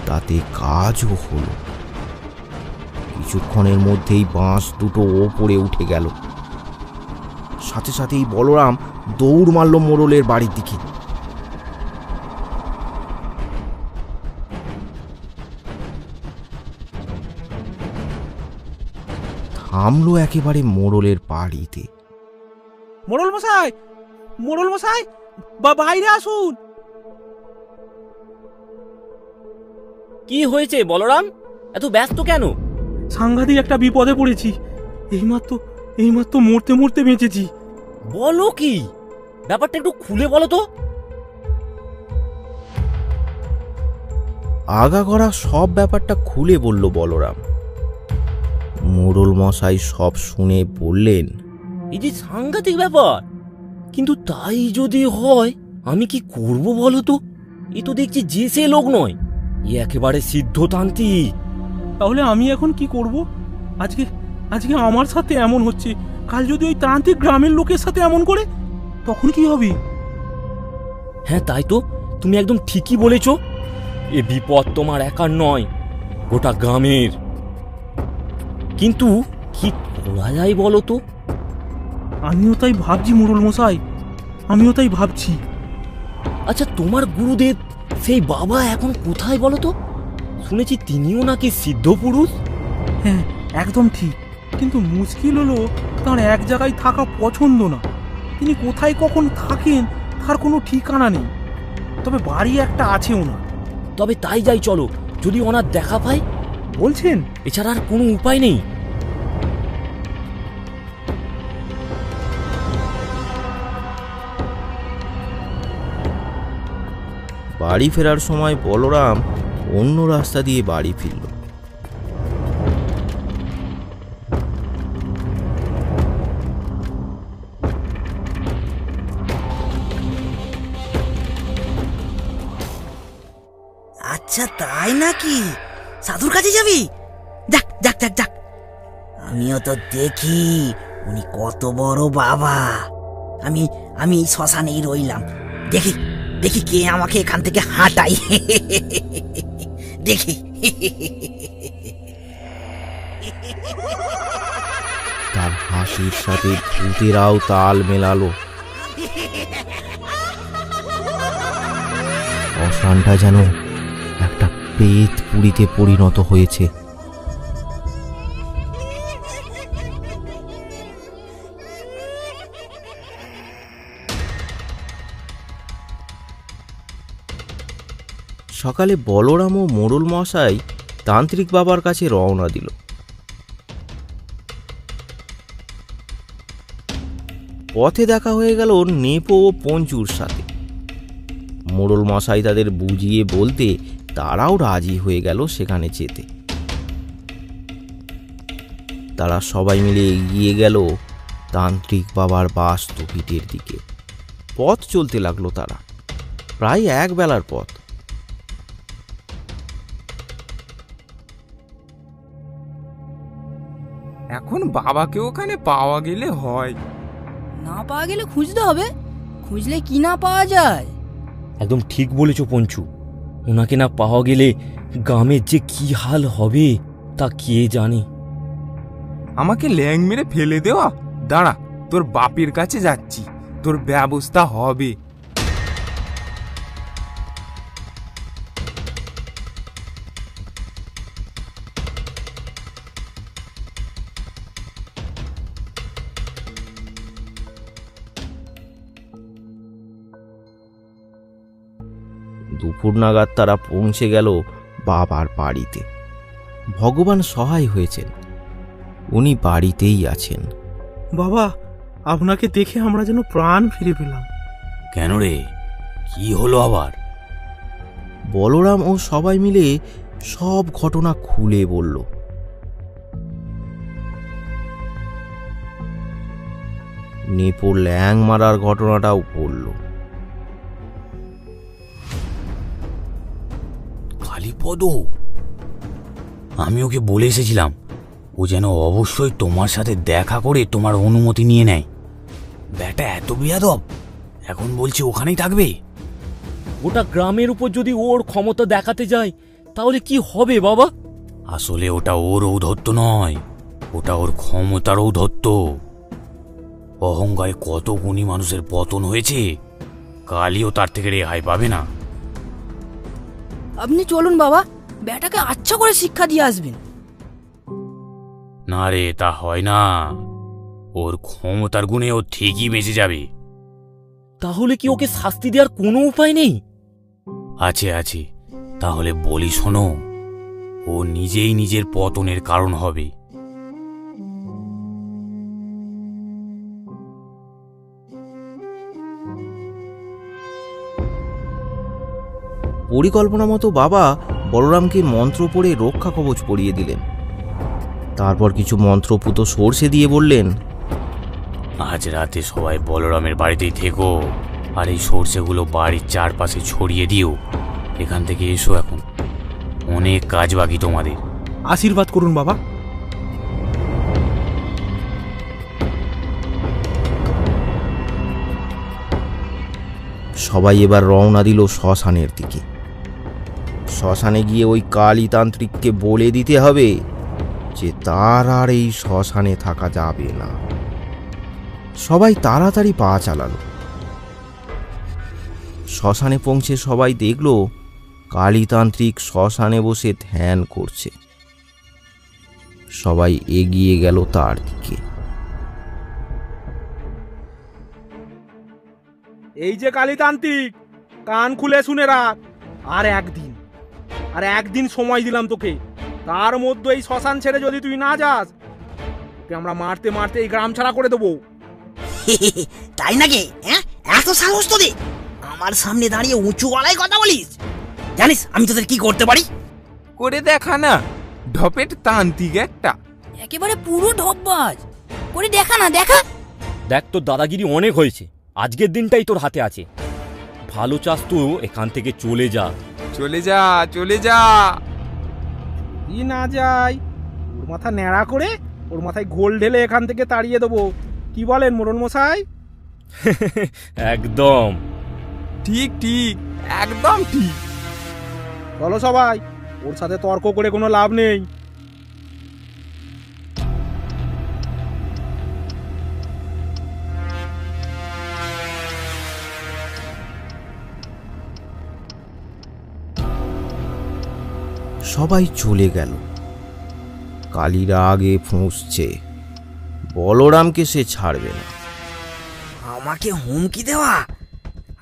তাতে কাজও হলো। কিছুক্ষণের মধ্যেই বাঁশ দুটো ওপরে উঠে গেল। সাথে সাথেই বলরাম দৌড় মারল মোড়লের বাড়ির দিকে। থামলো একেবারে মোড়লের বাড়িতে। মোড়ল মশাই, মোড়ল মশাই, বা বাইরে আসুন। কি হয়েছে বলরাম? এত ব্যস্ত কেন? সাংঘাতিক একটা বিপদে পড়েছি। এইমাত্র মরতে মরতে বেঁচেছি। বলো কি? ব্যাপারটা একটু খুলে বলো তো। আগাগোড়া সব ব্যাপারটা খুলে বলল বলরাম। মোড়ল মশাই সব শুনে বললেন, এই যে সাংঘাতিক ব্যাপার, কিন্তু তাই যদি হয় আমি কি করব বলো তো? এ তো দেখছি যে সে লোক নয়, এ একেবারে সিদ্ধতান্ত্রিক। তাহলে আমি এখন কি করব? আজকে আমার সাথে এমন হচ্ছে, কাল যদি ওই তান্ত্রিক গ্রামের লোকের সাথে এমন করে, তখন কি হবে? হ্যাঁ তাই তো, তুমি একদম ঠিকই বলেছ। এ বিপদ তোমার একার নয়, গোটা গ্রামের। কিন্তু কি করা যায় বলো তো? আমিও তাই ভাবছি মোড়ল মশাই। আমিও তাই ভাবছি। আচ্ছা, তোমার গুরুদেব সেই বাবা এখন কোথায় বলো তো? শুনেছি তিনিও নাকি সিদ্ধ পুরুষ। হ্যাঁ, একদম ঠিক, কিন্তু মুশকিল হলো তার এক জায়গায় থাকা পছন্দ না। তিনি কোথায় কখন থাকেন তার কোনো ঠিকানা নেই, তবে বাড়ি একটা আছে ওনার। তবে তাই যাই, চলো, যদি ওনার দেখা পাই। বলছেন? এছাড়া আর কোনো উপায় নেই। বাড়ি ফেরার সময় বলরাম অন্য রাস্তা দিয়ে বাড়ি ফিরল। আচ্ছা তাই নাকি? সাধুর কাছে যাবি? যাক যাক যাক যাক, আমিও তো দেখি উনি কত বড় বাবা। আমি শ্মশানেই রইলাম, দেখি দেখি কে আমাকে এখান থেকে হাঁটাই। দেখি। তার হাসির সাথে ভূতেরাও তাল মেলালো। শ্মশানটা যেন একটা প্রেত পুরীতে পরিণত হয়েছে। সকালে বলরাম ও মোড়ল মশাই তান্ত্রিক বাবার কাছে রওনা দিল। পথে দেখা হয়ে গেল নেপো ও পঞ্চুর সাথে। মোড়ল মশাই তাদের বুঝিয়ে বলতে তারাও রাজি হয়ে গেল সেখানে যেতে। তারা সবাই মিলে এগিয়ে গেল তান্ত্রিক বাবার বাস্তুপীঠের দিকে। পথ চলতে লাগলো তারা, প্রায় এক বেলার পথ। এখন বাবাকে ওখানে পাওয়া গেলে হয়। না পাওয়া গেলে খুঁজতে হবে, খুঁজলে কি না পাওয়া যায়। একদম ঠিক বলেছ পঞ্চু, ওনাকে না পাওয়া গেলে গ্রামের যে কি হাল হবে তা কে জানে। আমাকে ল্যাং মেরে ফেলে দেওয়া? দাঁড়া, তোর বাপের কাছে যাচ্ছি, তোর ব্যবস্থা হবে। দুপুর নাগাদ তারা পৌঁছে গেল বাবার বাড়িতে। ভগবান সহায় হয়েছেন, উনি বাড়িতেই আছেন। বাবা, আপনাকে দেখে আমরা যেন প্রাণ ফিরে পেলাম। কেন রে, কি হলো আবার? বলরাম ও সবাই মিলে সব ঘটনা খুলে বলল। নেপো ল্যাং মারার ঘটনাটাও বলল। কালীপদ, আমি ওকে বলে এসেছিলাম ও যেন অবশ্যই তোমার সাথে দেখা করে তোমার অনুমতি নিয়ে নেয়। ব্যাটা এত বেয়াদব, এখন বলছে ওখানেই থাকবে। গোটা গ্রামের উপর যদি ওর ক্ষমতা দেখাতে যায় তাহলে কি হবে বাবা? আসলে ওটা ওর ঔদ্ধত্য নয়, ওটা ওর ক্ষমতার ঔদ্ধত্য। অহংকারে কত গুণী মানুষের পতন হয়েছে, কালিও তার থেকে রেহাই পাবে না। আপনি চলুন বাবা, ব্যাটাকে আচ্ছা করে শিক্ষা দিয়ে আসবেন। না রে, তা হয় না। ওর ক্ষমতার গুণে ও ঠিকই বেঁচে যাবে। তাহলে কি ওকে শাস্তি দেওয়ার কোনো উপায় নেই? আছে আছে, তাহলে বলি শোনো, ও নিজেই নিজের পতনের কারণ হবে। পরিকল্পনা মতো বাবা বলরামকে মন্ত্র পড়ে রক্ষা কবচ পরিয়ে দিলেন। তারপর কিছু মন্ত্রপুত সর্ষে দিয়ে বললেন, আজ রাতে সবাই বলরামের বাড়িতেই থেকো, আর এই সর্ষেগুলো বাড়ির চারপাশে ছড়িয়ে দিও। এখান থেকে এসো, এখন অনেক কাজ বাকি তোমাদের। আশীর্বাদ করুন বাবা। সবাই এবার রওনা দিল শ্মশানের দিকে। শ্মশানে গিয়ে ওই কালীতান্ত্রিককে বলে দিতে হবে যে তার আর এই শ্মশানে থাকা যাবে না। সবাই তাড়াতাড়ি পা চালালো। শ্মশানে পৌঁছে সবাই দেখল কালীতান্ত্রিক শ্মশানে বসে ধ্যান করছে। সবাই এগিয়ে গেল তার দিকে। এই যে কালীতান্ত্রিক, কান খুলে শুনে রাখ, আর একদিন সময় দিলাম তোকে। তার মধ্যে এই শ্মশান ছেড়ে যদি তুই না যাস, তোকে আমরা মারতে মারতে এই গ্রাম ছাড়া করে দেবো। তাই নাকি? হ্যাঁ, এত সাহস তোদের আমার সামনে দাঁড়িয়ে উঁচু গলায় কথা বলিস? জানিস আমি তোদের কি করতে পারি? করে দেখা না, ঢপের তান্ত্রিক একটা। একেবারে পুরো ঢপবাজ করে দেখা না, দেখা। দেখ, তোর দাদাগিরি অনেক হয়েছে, আজকের দিনটাই তোর হাতে আছে। ভালো চাস তো এখান থেকে চলে যা। চলে যা, চলে যা। ই না যাই, ওর মাথা ন্যাড়া করে ওর মাথায় ঘোল ঢেলে এখান থেকে তাড়িয়ে দেবো। কি বলেন মোড়ল মশাই? একদম ঠিক ঠিক, একদম ঠিক। চলো সবাই, ওর সাথে তর্ক করে কোনো লাভ নেই। সবাই চলে গেল। কালীরা আগে ফুঁসছে, বলরামকে সে ছাড়বে না। আমাকে হুমকি দেওয়া?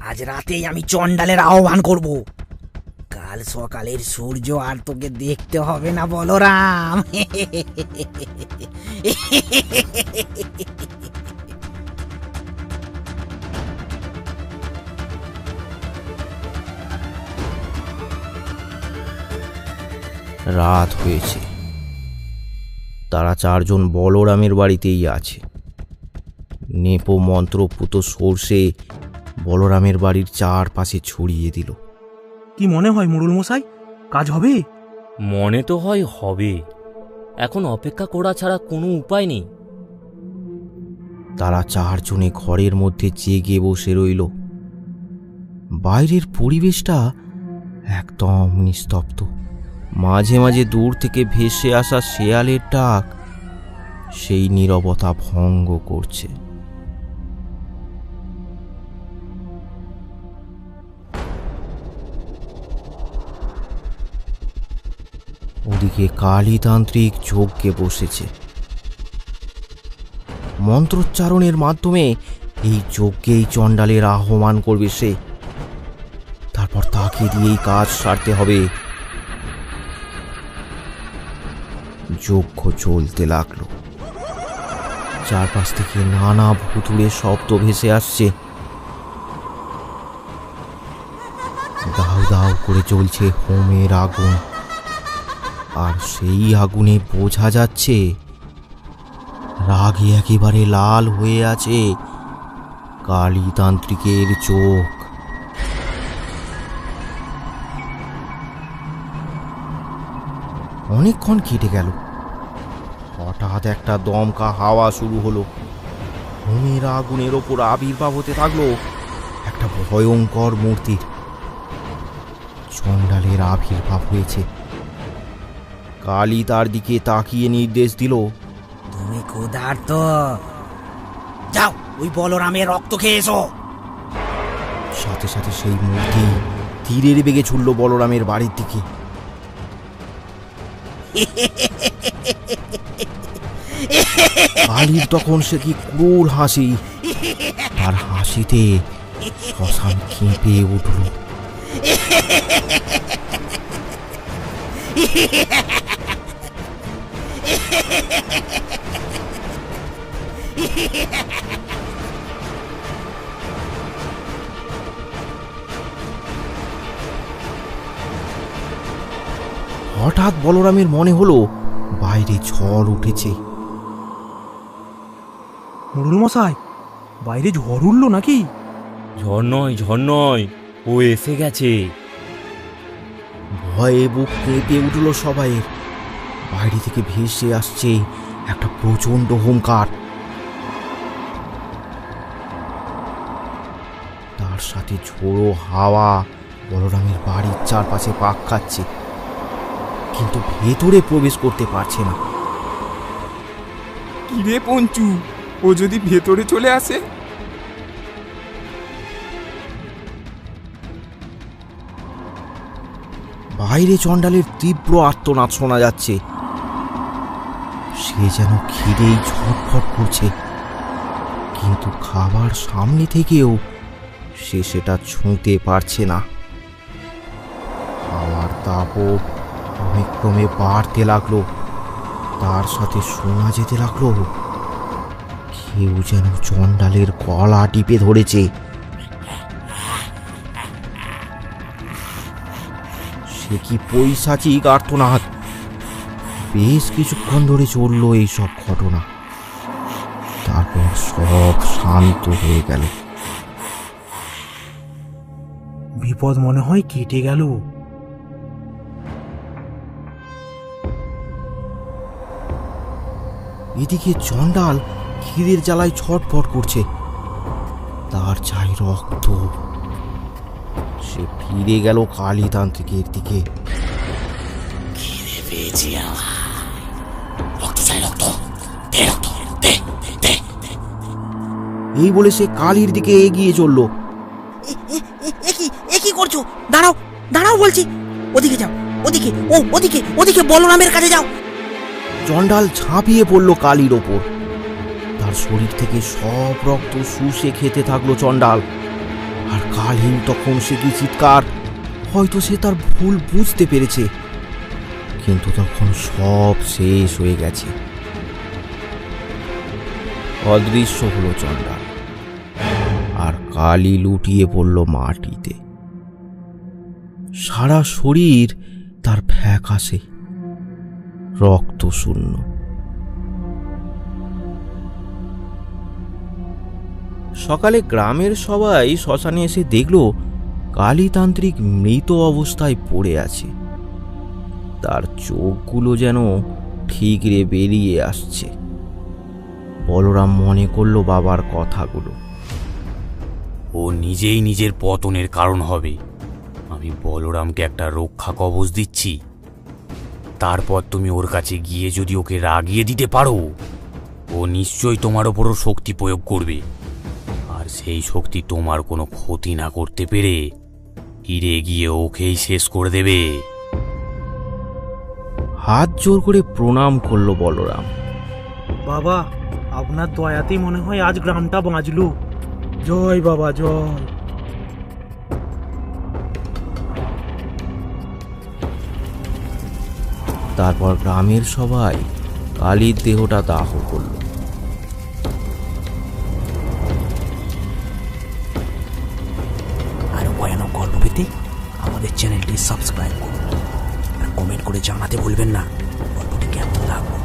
আজ রাতেই আমি চণ্ডালের আহ্বান করব। কাল সকালের সূর্য আর তোকে দেখতে হবে না বলরাম। রাত হয়েছে। তারা চারজন বলরামের বাড়িতেই আছে। নেপো মন্ত্রপুত সর্ষে বলরামের বাড়ির চারপাশে ছড়িয়ে দিল। কি মনে হয় মোড়ল মশাই, কাজ হবে? মনে তো হয় হবে, এখন অপেক্ষা করা ছাড়া কোনো উপায় নেই। তারা চারজনে ঘরের মধ্যে জেগে বসে রইল। বাইরের পরিবেশটা একদম নিস্তব্ধ। মাঝে মাঝে দূর থেকে ভেসে আসা শেয়ালের ডাক সেই নীরবতা ভঙ্গ করছে। ওদিকে কালীতান্ত্রিক যজ্ঞে বসেছে। মন্ত্রোচ্চারণের মাধ্যমে এই যজ্ঞেই চণ্ডালের আহ্বান করবে সে। তারপর তাকে দিয়েই কাজ সারতে হবে। যজ্ঞ চলতে লাগলো। চারপাশ থেকে নানা ভুতুড়ে শব্দ ভেসে আসছে। দাউ দাউ করে জ্বলছে হোমের আগুন, আর সেই আগুনে বোঝা যাচ্ছে রাগে একেবারে লাল হয়ে আছে কালীতান্ত্রিকের চোখ। অনেকক্ষণ কেটে গেল। হঠাৎ একটা দমকা হাওয়া শুরু হলো। হোমের আগুনের ওপর আবির্ভাব হতে থাকলো একটা ভয়ঙ্কর মূর্তির। চণ্ডালের আবির্ভাব হয়েছে। কালী তার দিকে তাকিয়ে নির্দেশ দিল, তুমি ক্ষুধার্ত, যাও ওই বলরামের রক্ত খেয়ে এসো। সাথে সাথে সেই মূর্তি তীরের বেগে ছুটল বলরামের বাড়ির দিকে। কালীর তখন সে কি ক্রূর হাসি, তার হাসিতে শ্মশান কেঁপে উঠল। হঠাৎ বলরামের মনে হলো বাইরে ঝড় উঠেছে। মোড়ল মশাই, বাইরে ঝড় উঠলো নাকি? ঝড় নয়, ও এসে গেছে। ভয়ে বুক কেঁপে উঠল সবাইয়ের। বাইরে থেকে ভেসে আসছে একটা প্রচণ্ড হুঙ্কার। তার সাথে ঝোড়ো হাওয়া বলরামের বাড়ির চারপাশে পাক খাচ্ছে, কিন্তু ভেতরে প্রবেশ করতে পারছে না। কিরে পঞ্চু, ও যদি ভেতরে চলে আসে? বাইরে চণ্ডালের তীব্র আর্তনাদ শোনা যাচ্ছে। সে যেন খিদেই ঝটফট করছে, কিন্তু খাবার সামনে থেকেও সে সেটা ছুঁতে পারছে না। খাওয়ার তাপও ক্রমে ক্রমে বাড়তে লাগলো, তার সাথে শোনা যেতে লাগলো কেউ যেন চণ্ডালের গলা টিপে ধরেছে। সে কি পৈশাচিক আর্তনাদ! বেশ কিছুক্ষণ ধরে চলল এইসব ঘটনা, তারপর সব শান্ত হয়ে গেল। বিপদ মনে হয় কেটে গেল। এদিকে চণ্ডাল খিদের জ্বালায় ছটফট করছে, তার চাই রক্ত। সে ফিরে গেল কালীতান্ত্রিকের দিকে। খিদে পেয়েছি আমার, রক্ত চাই, রক্ত দে, রক্ত দে, দে। এই বলে সে কালীর দিকে এগিয়ে চলল। এ কি করছো? দাঁড়াও, দাঁড়াও বলছি। ওদিকে যাও, ওদিকে, ওদিকে বলরামের কাছে যাও। চণ্ডাল ঝাঁপিয়ে পড়ল কালীর ওপর। তার শরীর থেকে সব রক্ত শুষে খেতে থাকলো চণ্ডাল। আর কালীর তখন সে কি চিৎকার! হয়তো সে তার ভুল বুঝতে পেরেছে, কিন্তু তখন সব শেষ হয়ে গেছে। অদৃশ্য হলো চণ্ডাল, আর কালী লুটিয়ে পড়ল মাটিতে। সারা শরীর তার ফ্যাকাশে, রক্ত শূন্য। সকালে গ্রামের সবাই শ্মশানে এসে দেখল কালীতান্ত্রিক মৃত অবস্থায় পড়ে আছে। তার চোখগুলো যেন ঠিকরে বেরিয়ে আসছে। বলরাম মনে করল বাবার কথাগুলো। ও নিজেই নিজের পতনের কারণ হবে। আমি বলরামকে একটা রক্ষা কবচ দিচ্ছি, তারপর তুমি ওর কাছে গিয়ে যদি ওকে রাগিয়ে দিতে পারো, ও নিশ্চয়ই তোমার ওপরও শক্তি প্রয়োগ করবে। আর সেই শক্তি তোমার কোনো ক্ষতি না করতে পেরে ফিরে গিয়ে ওকেই শেষ করে দেবে। হাত জোর করে প্রণাম করল বলরাম। বাবা, আপনার দয়াতেই মনে হয় আজ গ্রামটা বাঁচলো। জয় বাবা, জয়। তারপর গ্রামের সবাই কালীর দেহটা দাহ করল। আরো ভয়ানক গল্প পেতে আমাদের চ্যানেলটি সাবস্ক্রাইব করুন আর কমেন্ট করে জানাতে ভুলবেন না গল্পটি কেমন লাগলো।